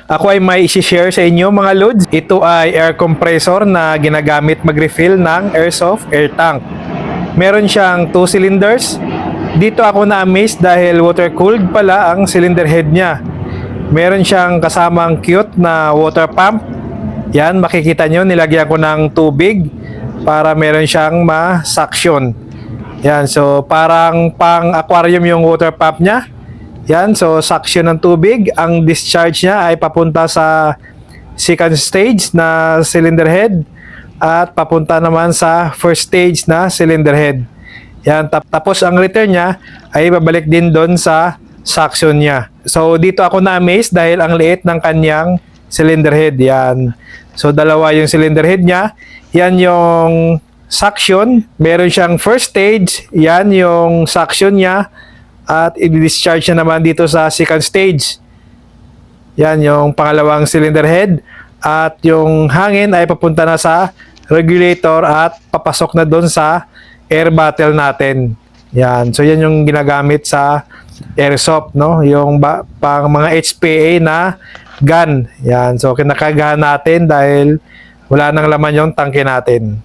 Ako ay may isi-share sa inyo mga loads. Ito ay air compressor na ginagamit mag-refill ng airsoft air tank. Meron siyang 2 cylinders. Dito ako na-amaze dahil water-cooled pala ang cylinder head niya. Meron siyang kasamang cute na water pump. Yan, makikita nyo, nilagyan ko ng tubig para meron siyang ma-suction. Yan, so parang pang-aquarium yung water pump niya. Yan, so suction ng tubig. Ang discharge niya ay papunta sa second stage na cylinder head at papunta naman sa first stage na cylinder head. Yan, tapos ang return niya ay babalik din doon sa suction niya. So dito ako na-amaze dahil ang liit ng kanyang cylinder head. Yan. So dalawa yung cylinder head niya. Yan yung suction. Meron siyang first stage. Yan yung suction niya. At i-discharge niya naman dito sa second stage. Yan yung pangalawang cylinder head. At yung hangin ay papunta na sa regulator at papasok na doon sa air bottle natin. Yan. So yan yung ginagamit sa airsoft, no? Yung pang mga HPA na gun. Yan. So kinakagahan natin dahil wala nang laman yung tangke natin.